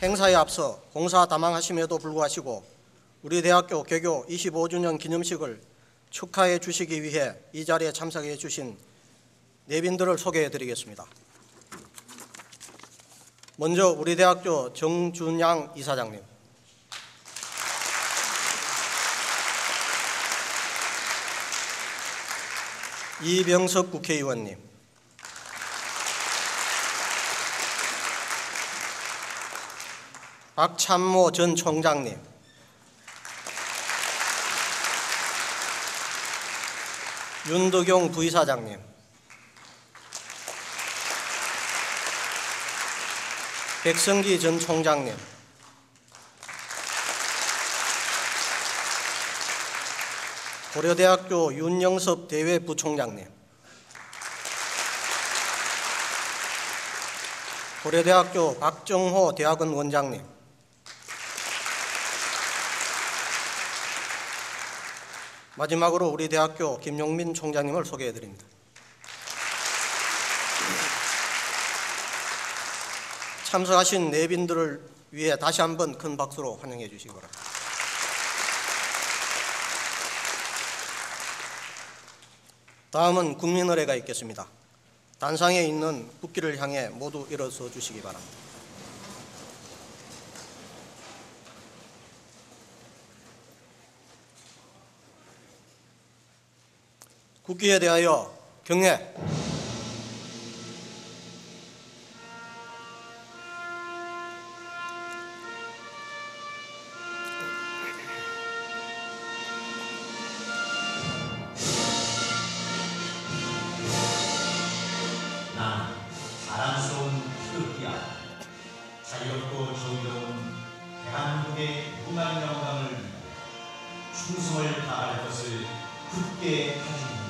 행사에 앞서 공사다망하심에도 불구하시고 우리 대학교 개교 25주년 기념식을 축하해 주시기 위해 이 자리에 참석해 주신 내빈들을 소개해 드리겠습니다. 먼저 우리 대학교 정준양 이사장님, 이병석 국회의원님, 박찬모 전 총장님, 윤덕용 부이사장님, 백성기 전 총장님, 고려대학교 윤영섭 대외부총장님, 고려대학교 박정호 대학원 원장님, 마지막으로 우리 대학교 김용민 총장님을 소개해 드립니다. 참석하신 내빈들을 위해 다시 한번 큰 박수로 환영해 주시기 바랍니다. 다음은 국민의례가 있겠습니다. 단상에 있는 국기를 향해 모두 일어서 주시기 바랍니다. 국기에 대하여 경례. 난 사랑스러운 태극기야, 자유롭고 정의로운 대한민국의 무한 영광을 위해 충성을 다할 것을 굳게 다짐합니다.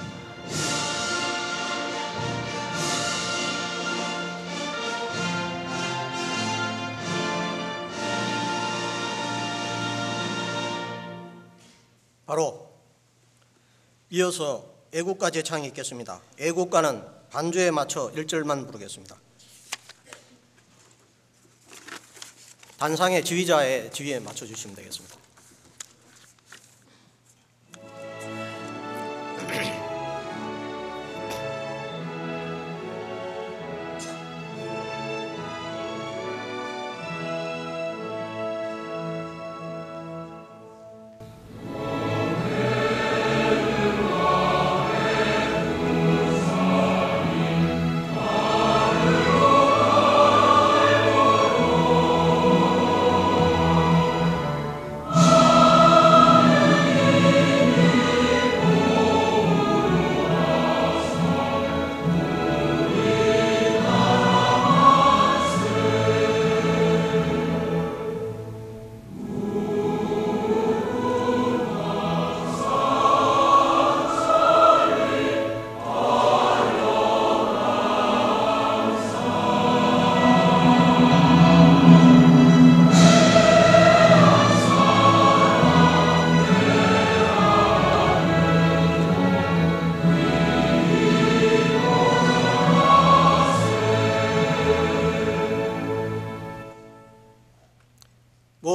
바로 이어서 애국가 제창이 있겠습니다. 애국가는 반주에 맞춰 1절만 부르겠습니다. 단상의 지휘자의 지휘에 맞춰주시면 되겠습니다.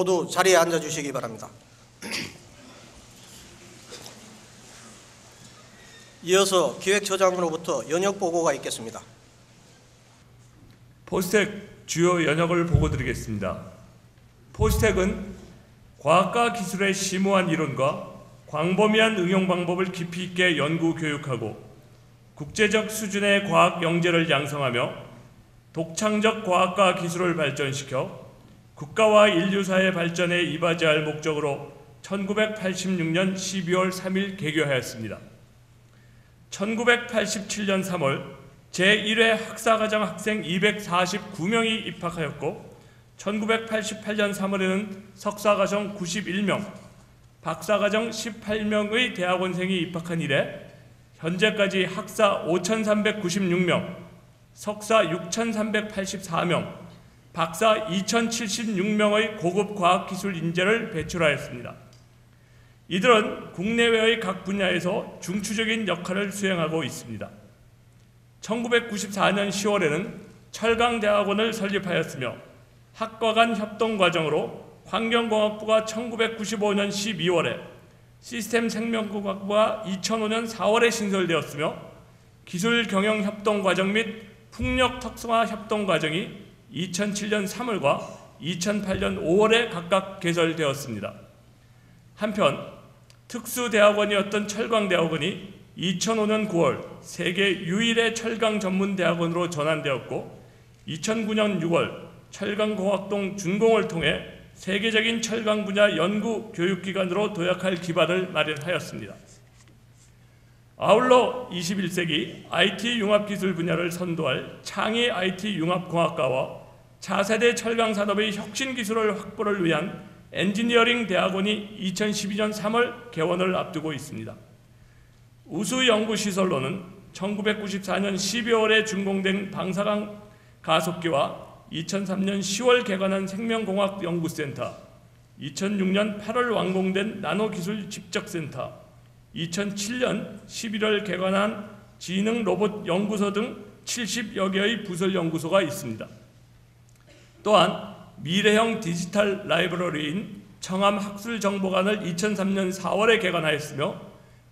모두 자리에 앉아주시기 바랍니다. 이어서 기획처장으로부터 연역 보고가 있겠습니다. 포스텍 주요 연역을 보고드리겠습니다. 포스텍은 과학과 기술의 심오한 이론과 광범위한 응용 방법을 깊이 있게 연구 교육하고 국제적 수준의 과학 영재를 양성하며 독창적 과학과 기술을 발전시켜 국가와 인류사의 발전에 이바지할 목적으로 1986년 12월 3일 개교하였습니다. 1987년 3월 제1회 학사과정 학생 249명이 입학하였고 1988년 3월에는 석사과정 91명, 박사과정 18명의 대학원생이 입학한 이래 현재까지 학사 5,396명, 석사 6,384명, 박사 2,076명의 고급 과학기술 인재를 배출하였습니다. 이들은 국내외의 각 분야에서 중추적인 역할을 수행하고 있습니다. 1994년 10월에는 철강대학원을 설립하였으며 학과 간 협동 과정으로 환경공학부가 1995년 12월에, 시스템 생명공학부가 2005년 4월에 신설되었으며 기술경영협동과정 및 풍력특성화협동과정이 2007년 3월과 2008년 5월에 각각 개설되었습니다. 한편 특수대학원이었던 철강대학원이 2005년 9월 세계 유일의 철강 전문대학원으로 전환되었고 2009년 6월 철강공학동 준공을 통해 세계적인 철강 분야 연구 교육기관으로 도약할 기반을 마련하였습니다. 아울러 21세기 IT 융합기술 분야를 선도할 창의 IT 융합공학과와 차세대 철강산업의 혁신기술을 확보를 위한 엔지니어링 대학원이 2012년 3월 개원을 앞두고 있습니다. 우수연구시설로는 1994년 12월에 준공된 방사강 가속기와 2003년 10월 개관한 생명공학연구센터, 2006년 8월 완공된 나노기술 집적센터, 2007년 11월 개관한 지능로봇연구소 등 70여 개의 부설연구소가 있습니다. 또한 미래형 디지털 라이브러리인 청암학술정보관을 2003년 4월에 개관하였으며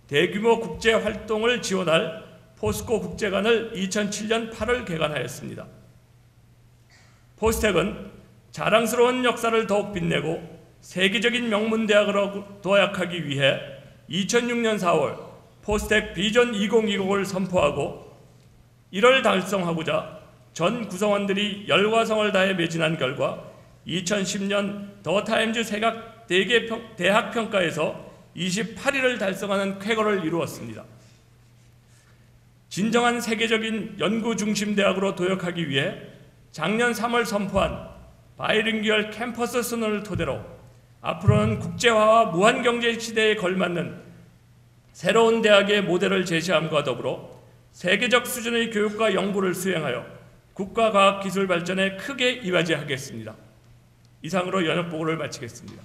대규모 국제활동을 지원할 포스코 국제관을 2007년 8월 개관하였습니다. 포스텍은 자랑스러운 역사를 더욱 빛내고 세계적인 명문대학으로 도약하기 위해 2006년 4월 포스텍 비전 2020을 선포하고 이를 달성하고자 전 구성원들이 열과성을 다해 매진한 결과 2010년 더 타임즈 세계 대학평가에서 28위를 달성하는 쾌거를 이루었습니다. 진정한 세계적인 연구 중심 대학으로 도약하기 위해 작년 3월 선포한 바이링구얼 캠퍼스 선언을 토대로 앞으로는 국제화와 무한경제 시대에 걸맞는 새로운 대학의 모델을 제시함과 더불어 세계적 수준의 교육과 연구를 수행하여 국가 과학 기술 발전에 크게 이바지하겠습니다. 이상으로 연역 보고를 마치겠습니다.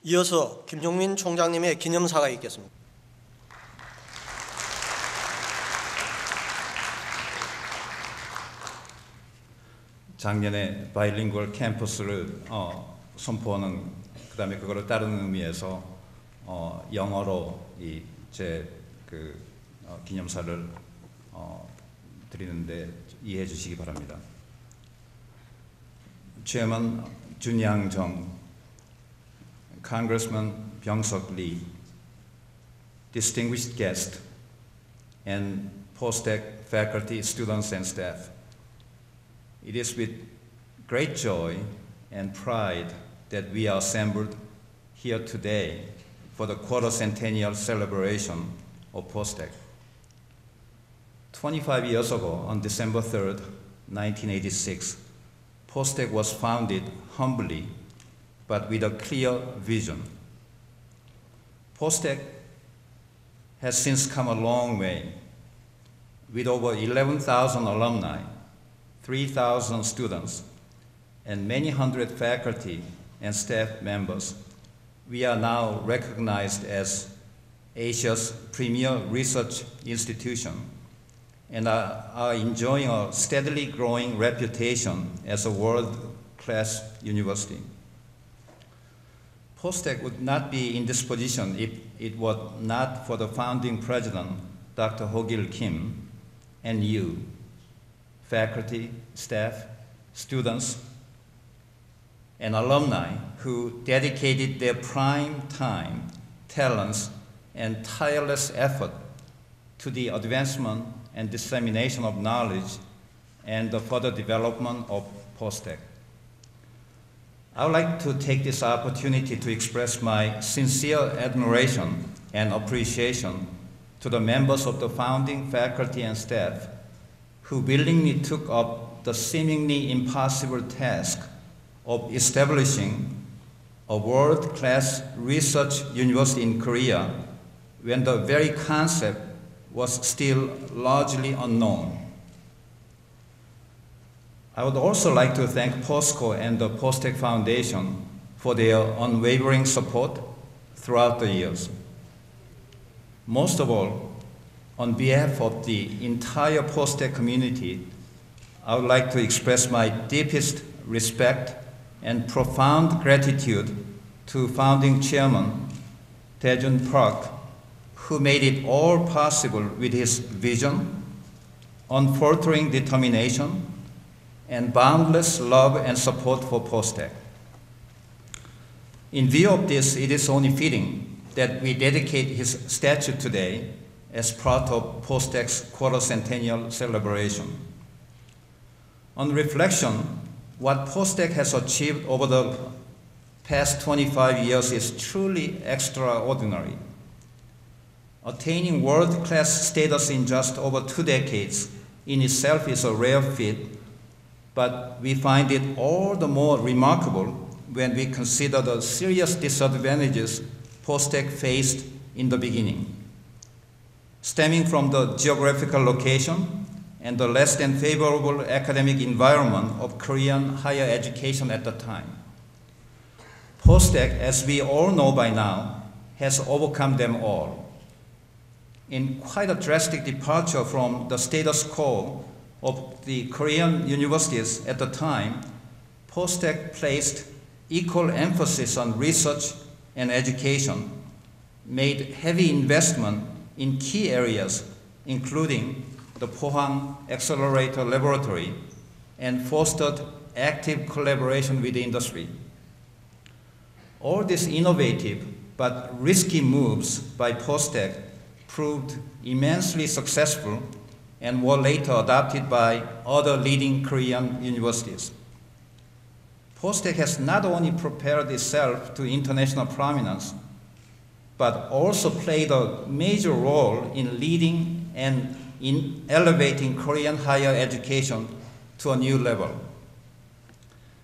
이어서 김종민 총장님의 기념사가 있겠습니다. 작년에 바이링구얼 캠퍼스를 선포하는, 그다음에 그거를 따르는 의미에서 영어로 제 기념사를 드리는데 이해해 주시기 바랍니다. Chairman Junyang Jung, Congressman Byung-Seok Lee, distinguished guests, and Postech faculty, students, and staff. It is with great joy and pride that we are assembled here today for the quarter-centennial celebration of Postech. 25 years ago, on December 3rd, 1986, Postech was founded humbly but with a clear vision. Postech has since come a long way. With over 11,000 alumni, 3,000 students, and many hundred faculty and staff members, we are now recognized as Asia's premier research institution and are enjoying a steadily growing reputation as a world-class university. Postech would not be in this position if it were not for the founding president, Dr. Ho-Gil Kim, and you, faculty, staff, students, and alumni who dedicated their prime time, talents, and tireless effort to the advancement and dissemination of knowledge and the further development of Postech. I would like to take this opportunity to express my sincere admiration and appreciation to the members of the founding faculty and staff who willingly took up the seemingly impossible task of establishing a world-class research university in Korea when the very concept was still largely unknown. I would also like to thank POSCO and the Postech Foundation for their unwavering support throughout the years. Most of all, on behalf of the entire Postec community, I would like to express my deepest respect and profound gratitude to founding chairman Dae-Jun Park, who made it all possible with his vision, unfaltering determination, and boundless love and support for Postec. In view of this, it is only fitting that we dedicate his statue today as part of Postec's quarter-centennial celebration. On reflection, what Postec has achieved over the past 25 years is truly extraordinary. Attaining world-class status in just over 2 decades in itself is a rare feat, but we find it all the more remarkable when we consider the serious disadvantages Postec faced in the beginning, stemming from the geographical location and the less than favorable academic environment of Korean higher education at the time. Postec, as we all know by now, has overcome them all. In quite a drastic departure from the status quo of the Korean universities at the time, Postec placed equal emphasis on research and education, made heavy investment in key areas, including the Pohang Accelerator Laboratory, and fostered active collaboration with the industry. All these innovative but risky moves by Postec proved immensely successful and were later adopted by other leading Korean universities. Postec has not only prepared itself to international prominence, but also played a major role in leading and in elevating Korean higher education to a new level.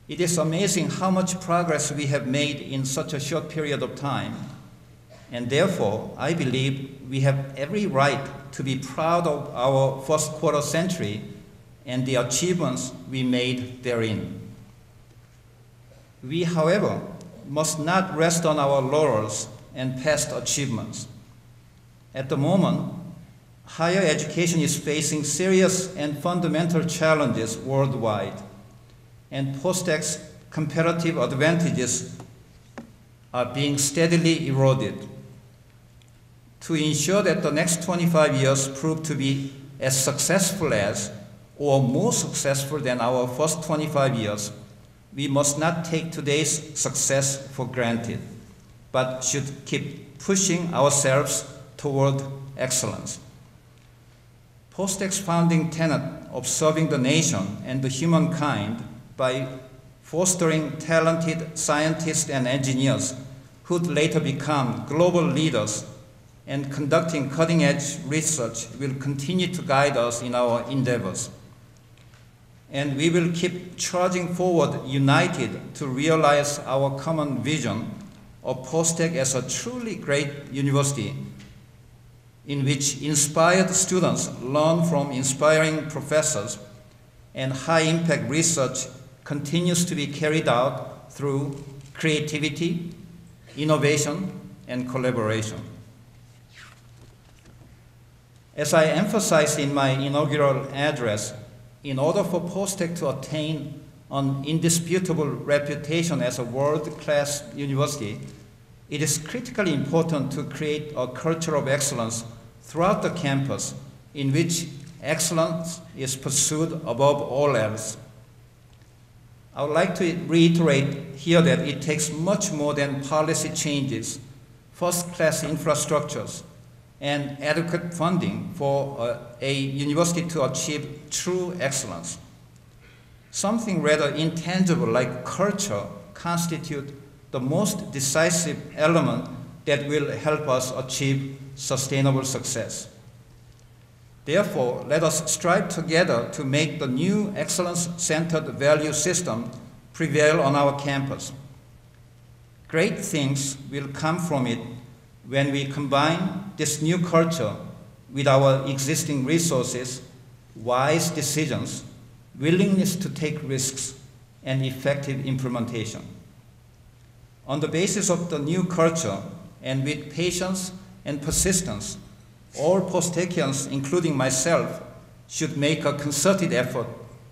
It is amazing how much progress we have made in such a short period of time, and therefore, I believe we have every right to be proud of our first quarter century and the achievements we made therein. We, however, must not rest on our laurels and past achievements. At the moment, higher education is facing serious and fundamental challenges worldwide, and Postec's comparative advantages are being steadily eroded. To ensure that the next 25 years prove to be as successful as or more successful than our first 25 years, we must not take today's success for granted, but should keep pushing ourselves toward excellence. Postec's founding tenet of serving the nation and the humankind by fostering talented scientists and engineers who'd later become global leaders and conducting cutting-edge research will continue to guide us in our endeavors. And we will keep charging forward united to realize our common vision of Postec as a truly great university in which inspired students learn from inspiring professors and high-impact research continues to be carried out through creativity, innovation, and collaboration. As I emphasized in my inaugural address, in order for Postec to attain an indisputable reputation as a world-class university, it is critically important to create a culture of excellence throughout the campus in which excellence is pursued above all else. I would like to reiterate here that it takes much more than policy changes, first-class infrastructures, and adequate funding for a university to achieve true excellence. Something rather intangible like culture constitutes the most decisive element that will help us achieve sustainable success. Therefore, let us strive together to make the new excellence-centered value system prevail on our campus. Great things will come from it when we combine this new culture with our existing resources, wise decisions, willingness to take risks, and effective implementation. On the basis of the new culture and with patience and persistence, all post-takians, including myself, should make a concerted effort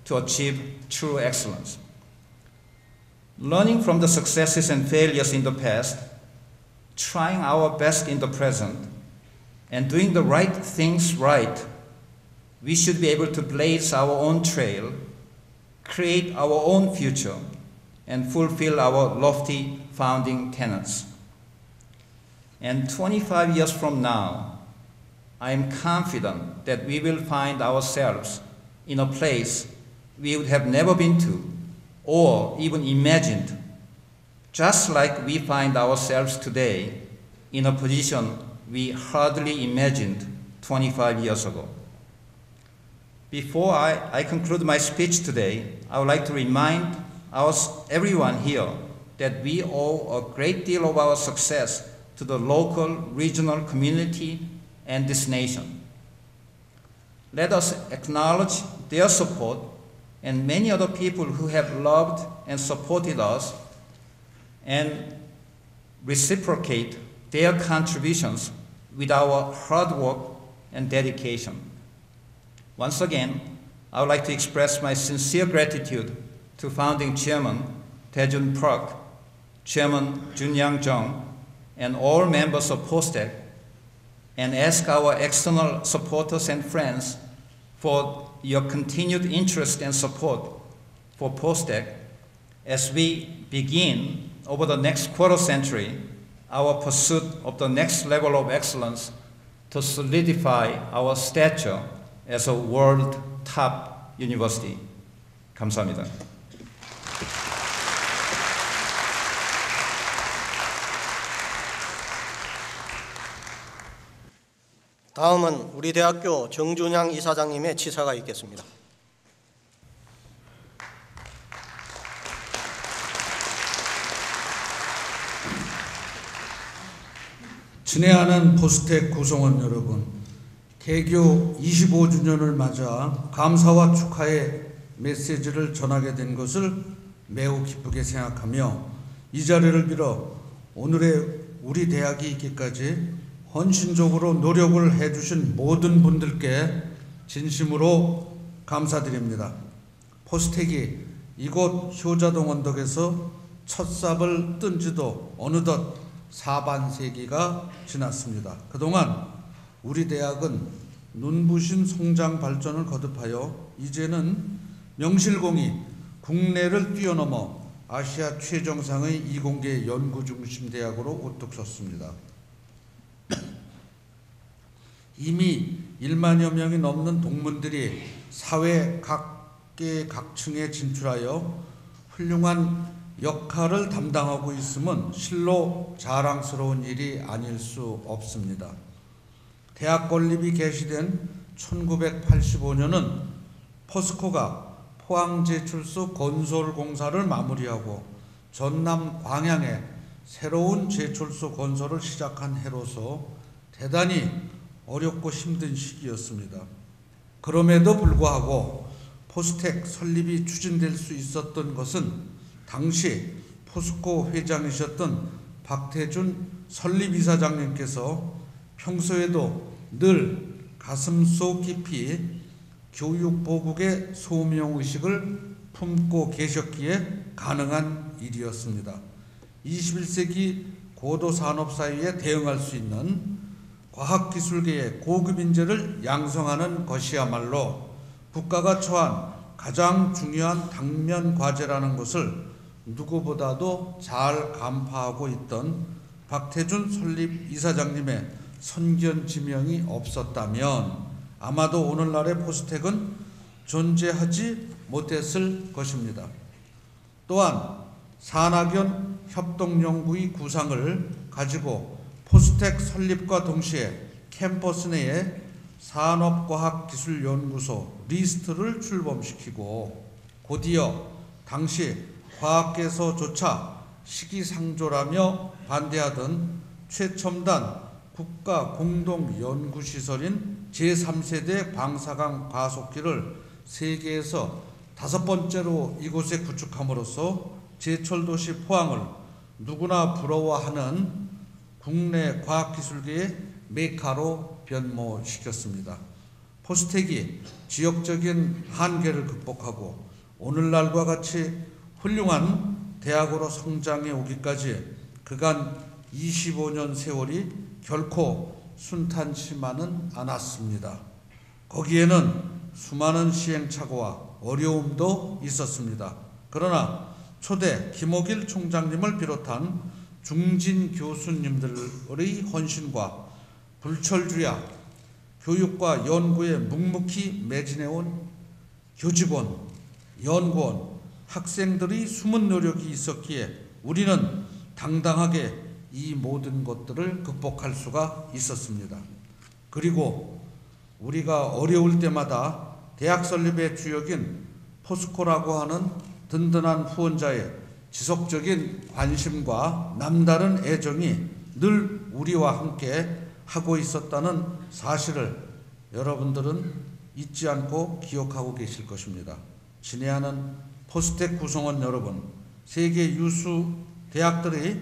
to achieve true excellence. Learning from the successes and failures in the past, trying our best in the present, and doing the right things right, we should be able to blaze our own trail, create our own future, and fulfill our lofty founding tenets. And 25 years from now, I am confident that we will find ourselves in a place we would have never been to or even imagined, just like we find ourselves today in a position we hardly imagined 25 years ago. Before I conclude my speech today, I would like to remind everyone here that we owe a great deal of our success to the local, regional community and this nation. Let us acknowledge their support and many other people who have loved and supported us and reciprocate their contributions with our hard work and dedication. Once again, I would like to express my sincere gratitude to Founding Chairman Dae-Jun Park, Chairman Jun-Yang Jung, and all members of POSTEC, and ask our external supporters and friends for your continued interest and support for POSTEC as we begin over the next quarter century our pursuit of the next level of excellence to solidify our stature as a world top university. 감사합니다. 다음은 우리 대학교 정준양 이사장님의 치사가 있겠습니다. 친애하는 포스텍 구성원 여러분, 개교 25주년을 맞아 감사와 축하의 메시지를 전하게 된 것을 매우 기쁘게 생각하며 이 자리를 빌어 오늘의 우리 대학이 있기까지 헌신적으로 노력을 해주신 모든 분들께 진심으로 감사드립니다. 포스텍이 이곳 효자동 언덕에서 첫 삽을 뜬 지도 어느덧 4반세기가 지났습니다. 그동안 우리 대학은 눈부신 성장 발전을 거듭하여 이제는 명실공히 국내를 뛰어넘어 아시아 최정상의 이공계 연구중심 대학으로 우뚝 섰습니다. 이미 1만여 명이 넘는 동문들이 사회 각계 각층에 진출하여 훌륭한 역할을 담당하고 있음은 실로 자랑스러운 일이 아닐 수 없습니다. 대학 건립이 개시된 1985년은 포스코가 포항제철소 건설 공사를 마무리하고 전남 광양에 새로운 제철소 건설을 시작한 해로서 대단히 어렵고 힘든 시기였습니다. 그럼에도 불구하고 포스텍 설립이 추진될 수 있었던 것은 당시 포스코 회장이셨던 박태준 설립이사장님께서 평소에도 늘 가슴속 깊이 교육보국의 소명의식을 품고 계셨기에 가능한 일이었습니다. 21세기 고도산업사회에 대응할 수 있는 과학기술계의 고급 인재를 양성하는 것이야말로 국가가 처한 가장 중요한 당면 과제라는 것을 누구보다도 잘 간파하고 있던 박태준 설립 이사장님의 선견지명이 없었다면 아마도 오늘날의 포스텍은 존재하지 못했을 것입니다. 또한 산학연 협동연구의 구상을 가지고 포스텍 설립과 동시에 캠퍼스 내에 산업과학기술연구소 리스트를 출범시키고 곧이어 당시 과학계에서조차 시기상조라며 반대하던 최첨단 국가공동연구시설인 제3세대 방사강 가속기를 세계에서 5번째로 이곳에 구축함으로써 제철도시 포항을 누구나 부러워하는 국내 과학기술계의 메카로 변모시켰습니다. 포스텍이 지역적인 한계를 극복하고 오늘날과 같이 훌륭한 대학으로 성장해 오기까지 그간 25년 세월이 결코 순탄치만은 않았습니다. 거기에는 수많은 시행착오와 어려움도 있었습니다. 그러나 초대 김옥일 총장님을 비롯한 중진 교수님들의 헌신과 불철주야 교육과 연구에 묵묵히 매진해온 교직원, 연구원, 학생들의 숨은 노력이 있었기에 우리는 당당하게 이 모든 것들을 극복할 수가 있었습니다. 그리고 우리가 어려울 때마다 대학 설립의 주역인 포스코라고 하는 든든한 후원자의 지속적인 관심과 남다른 애정이 늘 우리와 함께 하고 있었다는 사실을 여러분들은 잊지 않고 기억하고 계실 것입니다. 친애하는 포스텍 구성원 여러분, 세계 유수 대학들의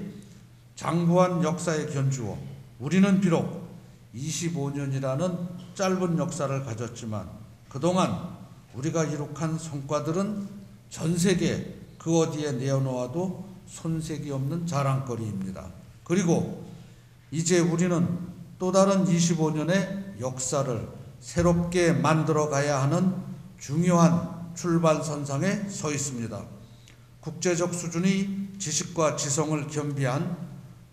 장부한 역사에 견주어 우리는 비록 25년이라는 짧은 역사를 가졌지만 그동안 우리가 이룩한 성과들은 전 세계 그 어디에 내어놓아도 손색이 없는 자랑거리입니다. 그리고 이제 우리는 또 다른 25년의 역사를 새롭게 만들어 가야 하는 중요한 출발선상에 서 있습니다. 국제적 수준의 지식과 지성을 겸비한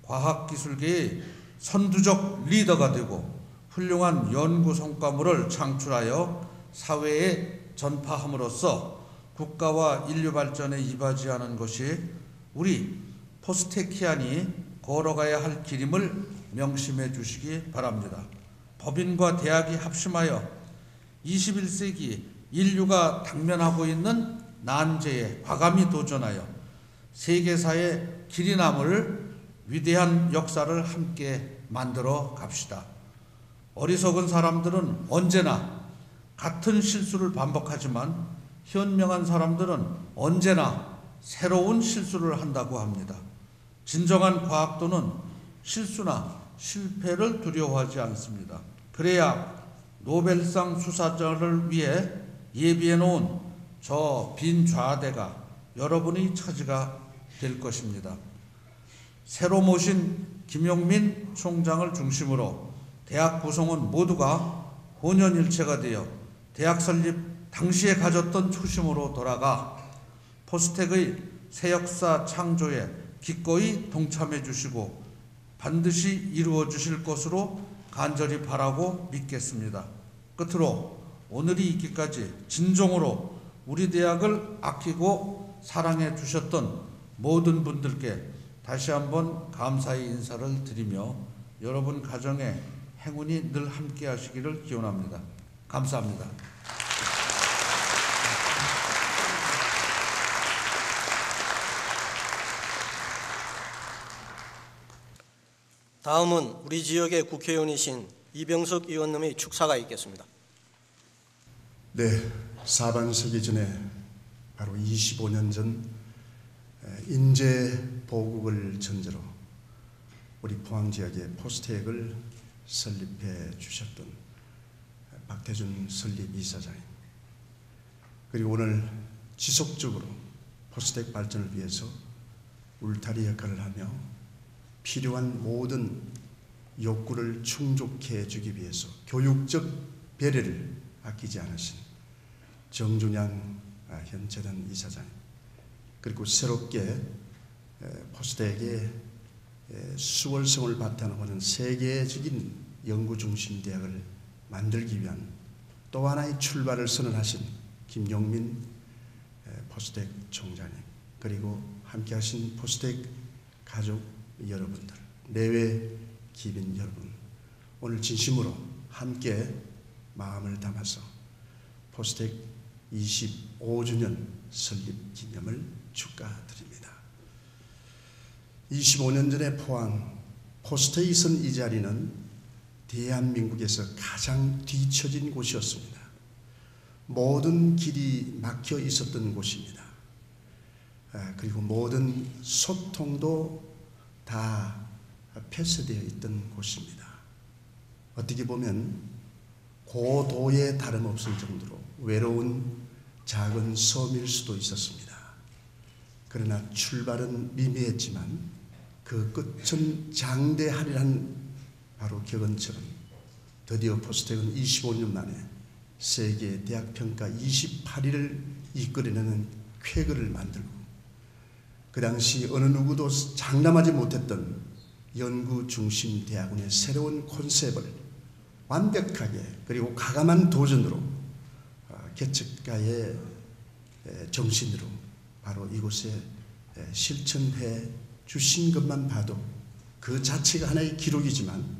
과학기술계의 선두적 리더가 되고 훌륭한 연구 성과물을 창출하여 사회에 전파함으로써 국가와 인류 발전에 이바지하는 것이 우리 포스테키안이 걸어가야 할 길임을 명심해 주시기 바랍니다. 법인과 대학이 합심하여 21세기 인류가 당면하고 있는 난제에 과감히 도전하여 세계사의 길이 남을 위대한 역사를 함께 만들어 갑시다. 어리석은 사람들은 언제나 같은 실수를 반복하지만 현명한 사람들은 언제나 새로운 실수를 한다고 합니다. 진정한 과학도는 실수나 실패를 두려워하지 않습니다. 그래야 노벨상 수상자를 위해 예비해 놓은 저 빈 좌대가 여러분의 차지가 될 것입니다. 새로 모신 김용민 총장을 중심으로 대학 구성원 모두가 혼연일체가 되어 대학 설립 당시에 가졌던 초심으로 돌아가 포스텍의 새 역사 창조에 기꺼이 동참해 주시고 반드시 이루어 주실 것으로 간절히 바라고 믿겠습니다. 끝으로 오늘이 있기까지 진정으로 우리 대학을 아끼고 사랑해 주셨던 모든 분들께 다시 한번 감사의 인사를 드리며 여러분 가정에 행운이 늘 함께 하시기를 기원합니다. 감사합니다. 다음은 우리 지역의 국회의원이신 이병석 의원님의 축사가 있겠습니다. 네, 사반세기 전에 바로 25년 전 인재 보국을 전제로 우리 포항 지역의 포스텍을 설립해 주셨던 박태준 설립 이사장님, 그리고 오늘 지속적으로 포스텍 발전을 위해서 울타리 역할을 하며 필요한 모든 욕구를 충족해 주기 위해서 교육적 배려를 아끼지 않으신 정준양 현재는 이사장님, 그리고 새롭게 포스텍의 수월성을 바탕으로 하는 세계적인 연구중심대학을 만들기 위한 또 하나의 출발을 선언하신 김용민 포스텍 총장님, 그리고 함께하신 포스텍 가족 여러분들, 내외 기빈 여러분, 오늘 진심으로 함께 마음을 담아서 포스텍 25주년 설립 기념을 축하드립니다. 25년 전에 포항 포스텍이 선 이 자리는 대한민국에서 가장 뒤처진 곳이었습니다. 모든 길이 막혀 있었던 곳입니다. 그리고 모든 소통도 다 폐쇄되어 있던 곳입니다. 어떻게 보면 고도에 다름없을 정도로 외로운 작은 섬일 수도 있었습니다. 그러나 출발은 미미했지만 그 끝은 장대하리란 바로 격언처럼 드디어 포스텍은 25년 만에 세계 대학평가 28위를 이끌어내는 쾌거를 만들고 그 당시 어느 누구도 장담하지 못했던 연구중심 대학원의 새로운 콘셉트를 완벽하게 그리고 과감한 도전으로 개척가의 정신으로 바로 이곳에 실천해 주신 것만 봐도 그 자체가 하나의 기록이지만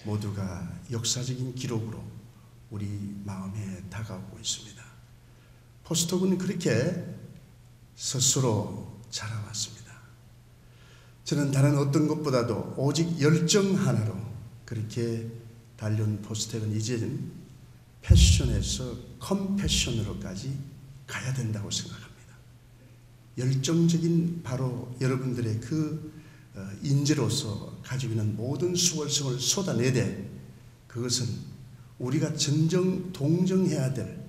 모두가 역사적인 기록으로 우리 마음에 다가오고 있습니다. 포스톡은 그렇게 스스로 자라왔습니다. 저는 다른 어떤 것보다도 오직 열정 하나로 그렇게 달려온 포스텍은 이제는 패션에서 컴패션으로까지 가야 된다고 생각합니다. 열정적인 바로 여러분들의 그 인재로서 가지고 있는 모든 수월성을 쏟아내되 그것은 우리가 진정 동정해야 될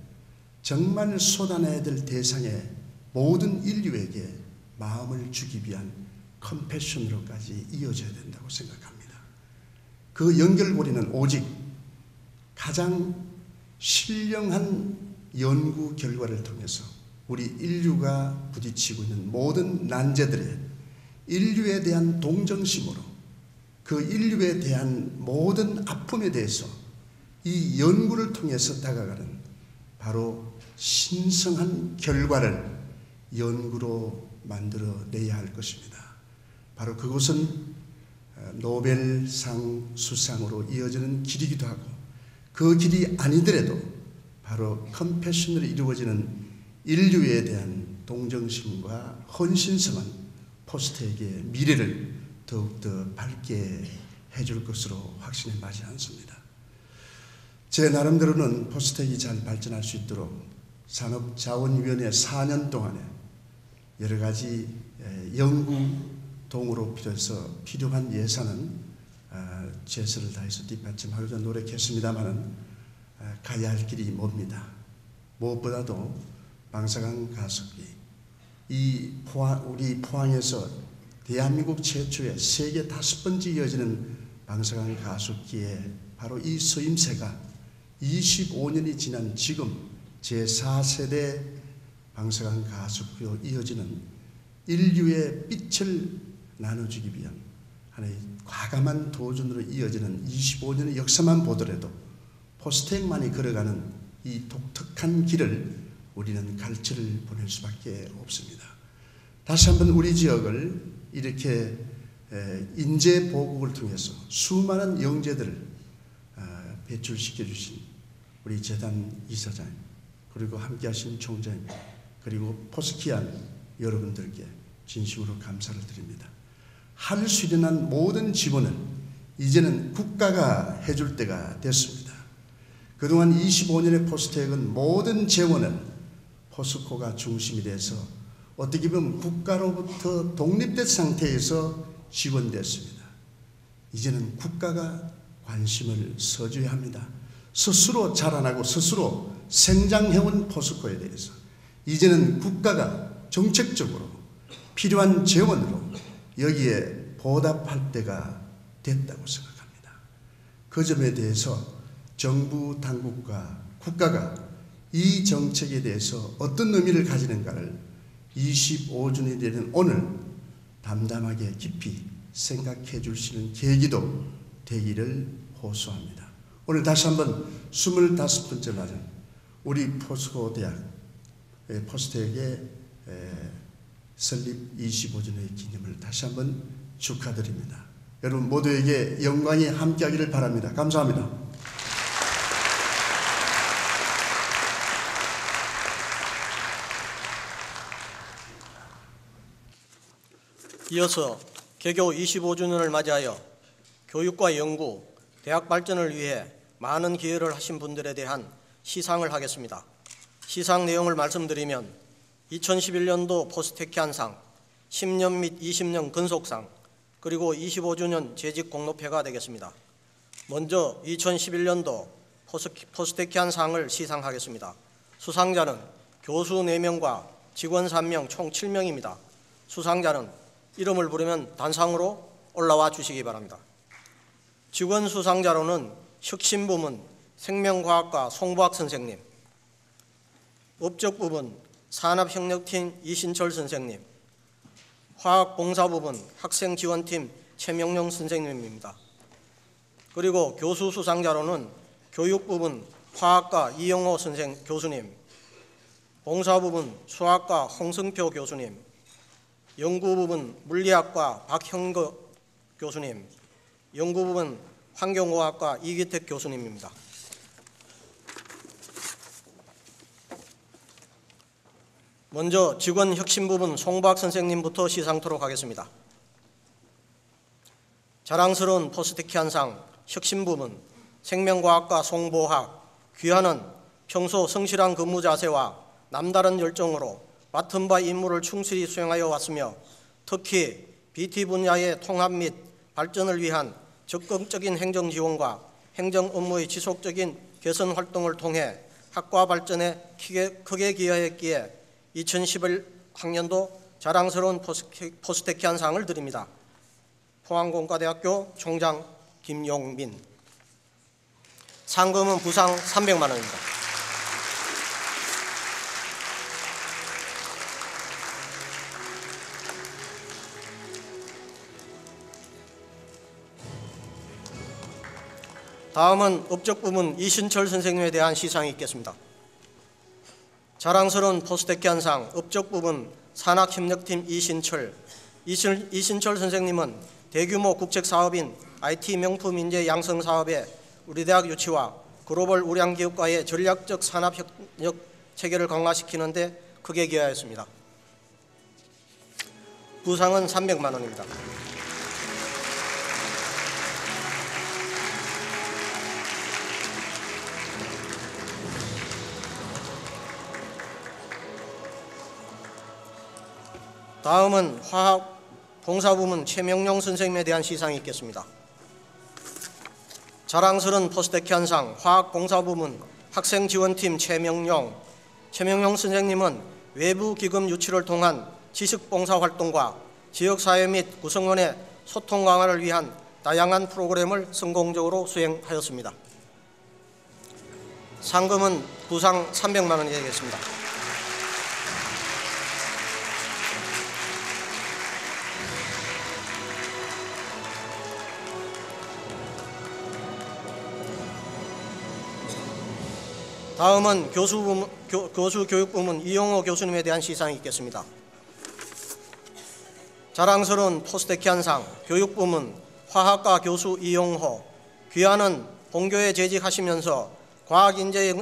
정말 쏟아내야 될 대상의 모든 인류에게 마음을 주기 위한 컴패션으로까지 이어져야 된다고 생각합니다. 그 연결고리는 오직 가장 신령한 연구 결과를 통해서 우리 인류가 부딪히고 있는 모든 난제들의 인류에 대한 동정심으로 그 인류에 대한 모든 아픔에 대해서 이 연구를 통해서 다가가는 바로 신성한 결과를 연구로 만들어내야 할 것입니다. 바로 그것은 노벨상 수상으로 이어지는 길이기도 하고 그 길이 아니더라도 바로 컴패션으로 이루어지는 인류에 대한 동정심과 헌신성은 포스텍의 미래를 더욱더 밝게 해줄 것으로 확신에 마지 않습니다. 제 나름대로는 포스텍이 잘 발전할 수 있도록 산업자원위원회 4년 동안에 여러 가지 연구동으로 필요한 예산은 최선을 다해서 뒷받침하고자 노력했습니다마는 가야 할 길이 멉니다. 무엇보다도 방사능 가습기, 우리 포항에서 대한민국 최초의 세계 5번째 이어지는 방사능 가습기에 바로 이 서임새가 25년이 지난 지금 제4세대 방사능 가습기로 이어지는 인류의 빛을 나눠주기 위한 하나의 과감한 도전으로 이어지는 25년의 역사만 보더라도 포스텍만이 걸어가는 이 독특한 길을 우리는 갈채를 보낼 수밖에 없습니다. 다시 한번 우리 지역을 이렇게 인재 보급을 통해서 수많은 영재들을 배출시켜 주신 우리 재단 이사장 그리고 함께하신 총장님 그리고 포스키안 여러분들께 진심으로 감사를 드립니다. 할 수 있는 모든 지원은 이제는 국가가 해줄 때가 됐습니다. 그동안 25년의 포스텍은 모든 재원은 포스코가 중심이 돼서 어떻게 보면 국가로부터 독립된 상태에서 지원됐습니다. 이제는 국가가 관심을 써줘야 합니다. 스스로 자라나고 스스로 생장해온 포스코에 대해서 이제는 국가가 정책적으로 필요한 재원으로 여기에 보답할 때가 됐다고 생각합니다. 그 점에 대해서 정부 당국과 국가가 이 정책에 대해서 어떤 의미를 가지는가를 25주년이 되는 오늘 담담하게 깊이 생각해 주시는 계기도 되기를 호소합니다. 오늘 다시 한번 25번째 맞은 우리 포스코 대학 포스텍의 설립 25주년의 기념을 다시 한번 축하드립니다. 여러분 모두에게 영광이 함께하기를 바랍니다. 감사합니다. 이어서 개교 25주년을 맞이하여 교육과 연구, 대학 발전을 위해 많은 기여를 하신 분들에 대한 시상을 하겠습니다. 시상 내용을 말씀드리면 2011년도 포스테키안상, 10년 및 20년 근속상, 그리고 25주년 재직 공로패가 되겠습니다. 먼저 2011년도 포스테키안 상을 시상하겠습니다. 수상자는 교수 4명과 직원 3명 총 7명입니다. 수상자는 이름을 부르면 단상으로 올라와 주시기 바랍니다. 직원 수상자로는 혁신부문 생명과학과 송보학 선생님, 업적부문 산업협력팀 이신철 선생님, 화학봉사부문 학생지원팀 최명용 선생님입니다. 그리고 교수 수상자로는 교육부문 화학과 이영호 교수님, 봉사부문 수학과 홍승표 교수님, 연구부문 물리학과 박형거 교수님, 연구부문 환경공학과 이기택 교수님입니다. 먼저 직원 혁신부문 송보학 선생님부터 시상토록 하겠습니다. 자랑스러운 포스테키안상 혁신부문 생명과학과 송보학 귀하는 평소 성실한 근무 자세와 남다른 열정으로 맡은 바 임무를 충실히 수행하여 왔으며 특히 BT 분야의 통합 및 발전을 위한 적극적인 행정 지원과 행정 업무의 지속적인 개선 활동을 통해 학과 발전에 크게 기여했기에 2011학년도 자랑스러운 포스테키안 상을 드립니다. 포항공과대학교 총장 김용민. 상금은 부상 300만 원입니다. 다음은 업적부문 이신철 선생님에 대한 시상이 있겠습니다. 자랑스러운 포스테키안상 업적부문 산학협력팀 이신철 선생님은 대규모 국책사업인 IT 명품 인재 양성 사업에 우리 대학 유치와 글로벌 우량기업과의 전략적 산업협력 체계를 강화시키는 데 크게 기여하였습니다. 부상은 300만 원입니다. 다음은 화학 봉사부문 최명용 선생님에 대한 시상이 있겠습니다. 자랑스러운 포스테키안상 화학봉사부문 학생지원팀 최명용 선생님은 외부 기금 유치를 통한 지식봉사활동과 지역사회 및 구성원의 소통 강화를 위한 다양한 프로그램을 성공적으로 수행하였습니다. 상금은 부상 300만 원이 되겠습니다. 다음은 교수교육부문 이용호 교수님에 대한 시상이 있겠습니다. 자랑스러운 포스테키안상 교육부문 화학과 교수 이용호 귀하는 본교에 재직하시면서 과학인재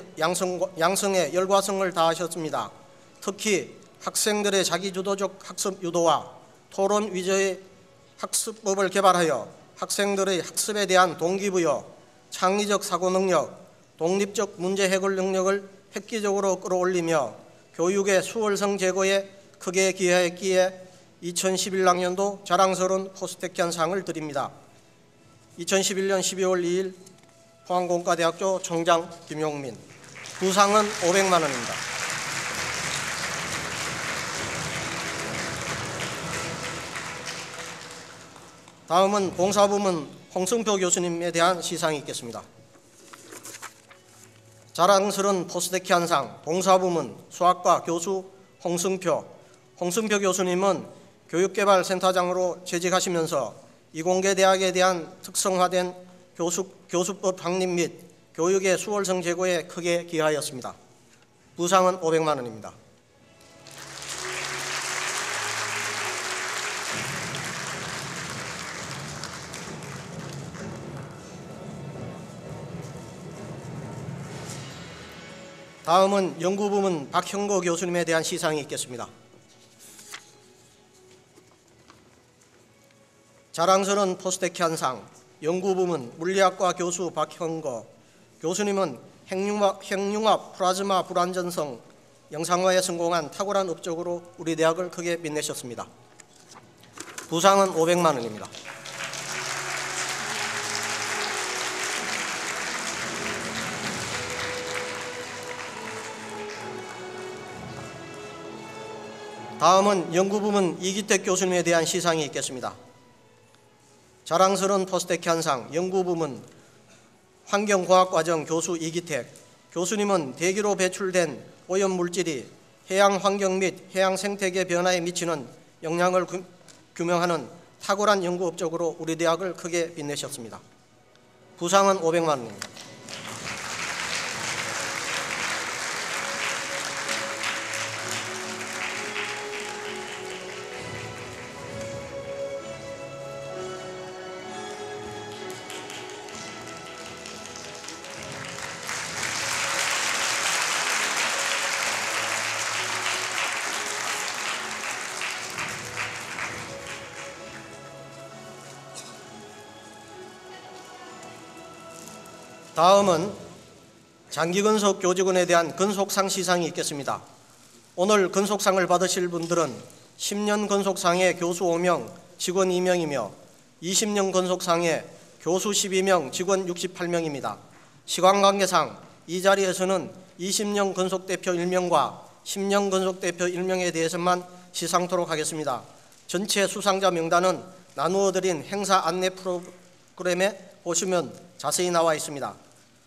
양성에 열과성을 다하셨습니다. 특히 학생들의 자기주도적 학습 유도와 토론 위주의 학습법을 개발하여 학생들의 학습에 대한 동기부여, 창의적 사고 능력, 독립적 문제 해결 능력을 획기적으로 끌어올리며 교육의 수월성 제고에 크게 기여했기에 2011학년도 자랑스러운 포스테키안 상을 드립니다. 2011년 12월 2일 포항공과대학교 총장 김용민. 부상은 500만 원입니다. 다음은 봉사부문 홍승표 교수님에 대한 시상이 있겠습니다. 자랑스러운 포스테키안상 봉사부문 수학과 교수 홍승표 교수님은 교육개발센터장으로 재직하시면서 이공계대학에 대한 특성화된 교수법 확립 및 교육의 수월성 제고에 크게 기여하였습니다. 부상은 500만 원입니다. 다음은 연구부문 박형거 교수님에 대한 시상이 있겠습니다. 자랑스러운 포스테키안상 연구부문 물리학과 교수 박형거 교수님은 핵융합 플라즈마 불안전성 영상화에 성공한 탁월한 업적으로 우리 대학을 크게 빛내셨습니다. 부상은 500만 원입니다. 다음은 연구부문 이기택 교수님에 대한 시상이 있겠습니다. 자랑스러운 포스텍 현상 연구부문 환경과학과정 교수 이기택 교수님은 대기로 배출된 오염물질이 해양 환경 및 해양 생태계 변화에 미치는 영향을 규명하는 탁월한 연구 업적으로 우리 대학을 크게 빛내셨습니다. 부상은 500만 원입니다. 다음은 장기근속 교직원에 대한 근속상 시상이 있겠습니다. 오늘 근속상을 받으실 분들은 10년 근속상의 교수 5명, 직원 2명이며 20년 근속상의 교수 12명, 직원 68명입니다. 시간관계상 이 자리에서는 20년 근속대표 1명과 10년 근속대표 1명에 대해서만 시상토록 하겠습니다. 전체 수상자 명단은 나누어드린 행사 안내 프로그램에 보시면 자세히 나와 있습니다.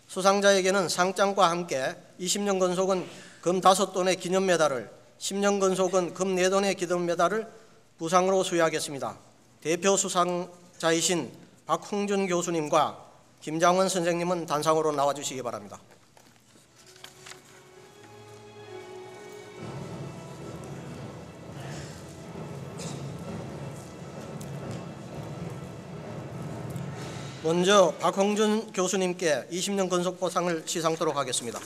수상자에게는 상장과 함께 20년 근속은 금 5돈의 기념메달을, 10년 근속은 금 4돈의 기념메달을 부상으로 수여하겠습니다. 대표 수상자이신 박홍준 교수님과 김장원 선생님은 단상으로 나와주시기 바랍니다. 먼저 박홍준 교수님께 20년 근속보상을 시상토록 하겠습니다.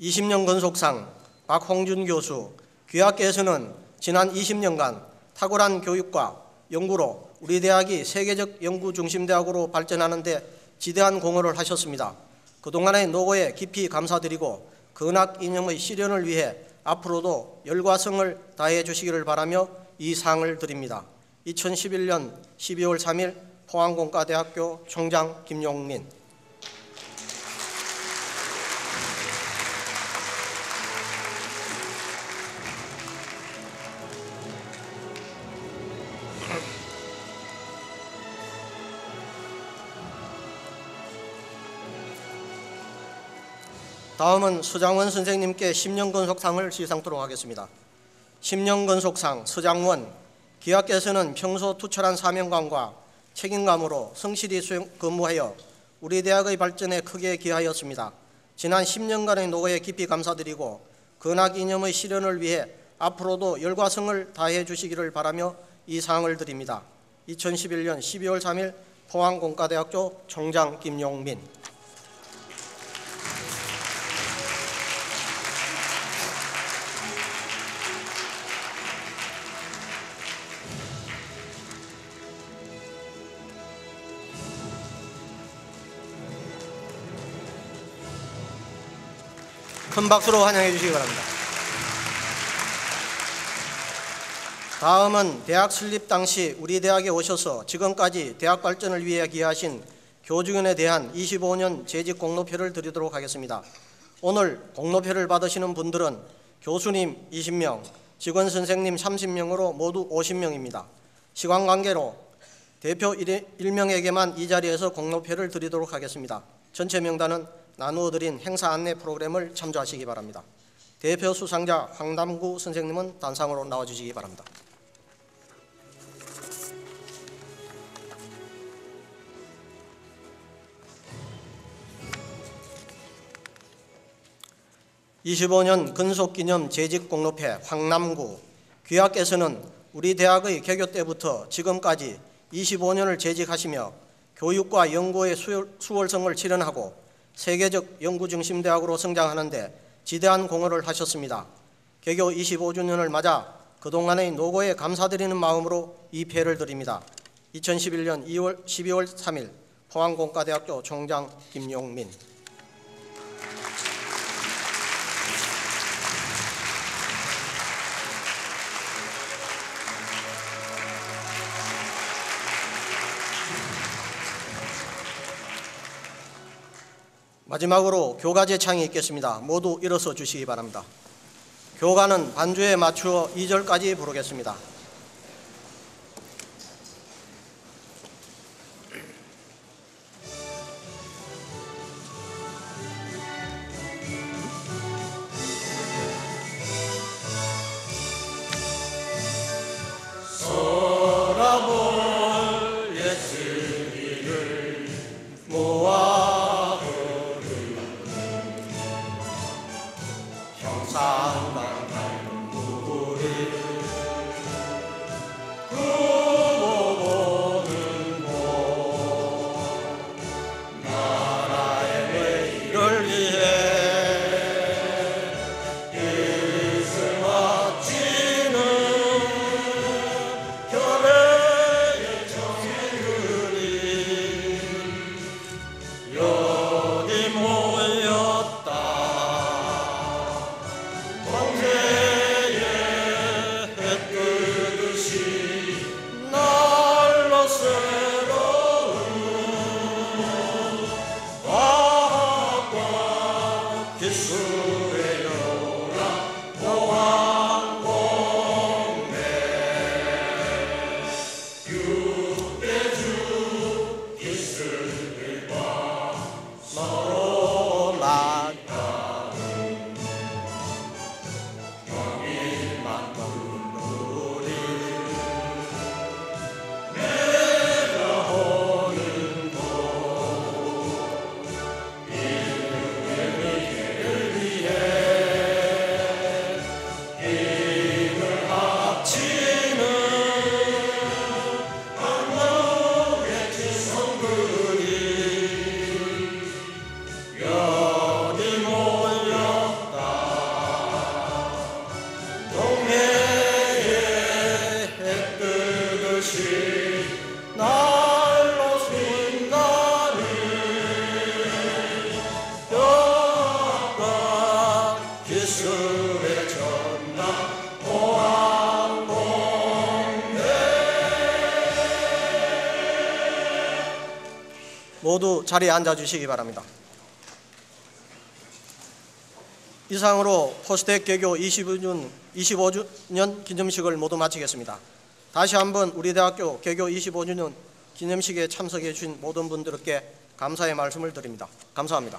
20년 근속상 박홍준 교수, 귀하께서는 지난 20년간 탁월한 교육과 연구로 우리 대학이 세계적 연구중심대학으로 발전하는 데 지대한 공헌을 하셨습니다. 그동안의 노고에 깊이 감사드리고 근학 이념의 실현을 위해 앞으로도 열과 성을 다해 주시기를 바라며 이 상을 드립니다. 2011년 12월 3일 포항공과대학교 총장 김용민. 다음은 서장원 선생님께 10년 근속상을 시상토록 하겠습니다. 10년 근속상 서장원, 귀하께서는 평소 투철한 사명감과 책임감으로 성실히 근무하여 우리 대학의 발전에 크게 기하였습니다. 지난 10년간의 노고에 깊이 감사드리고 근학 이념의 실현을 위해 앞으로도 열과 성을 다해 주시기를 바라며 이 상을 드립니다. 2011년 12월 3일 포항공과대학교 총장 김용민. 큰 박수로 환영해 주시기 바랍니다. 다음은 대학 설립 당시 우리 대학에 오셔서 지금까지 대학 발전을 위해 기여하신 교직원에 대한 25년 재직 공로표를 드리도록 하겠습니다. 오늘 공로표를 받으시는 분들은 교수님 20명, 직원 선생님 30명으로 모두 50명입니다. 시간 관계로 대표 1명에게만 이 자리에서 공로표를 드리도록 하겠습니다. 전체 명단은 나누어드린 행사 안내 프로그램을 참조하시기 바랍니다. 대표 수상자 황남구 선생님은 단상으로 나와주시기 바랍니다. (25년) 근속기념 재직공로패 황남구, 귀하께서는 우리 대학의 개교 때부터 지금까지 25년을 재직하시며 교육과 연구의 수월성을 실현하고 세계적 연구중심대학으로 성장하는 데 지대한 공헌을 하셨습니다. 개교 25주년을 맞아 그동안의 노고에 감사드리는 마음으로 이 패를 드립니다. 2011년 12월 3일 포항공과대학교 총장 김용민. 마지막으로 교가 제창이 있겠습니다. 모두 일어서 주시기 바랍니다. 교가는 반주에 맞추어 2절까지 부르겠습니다. 모두 자리에 앉아주시기 바랍니다. 이상으로 포스텍 개교 25주년 기념식을 모두 마치겠습니다. 다시 한번 우리 대학교 개교 25주년 기념식에 참석해 주신 모든 분들께 감사의 말씀을 드립니다. 감사합니다.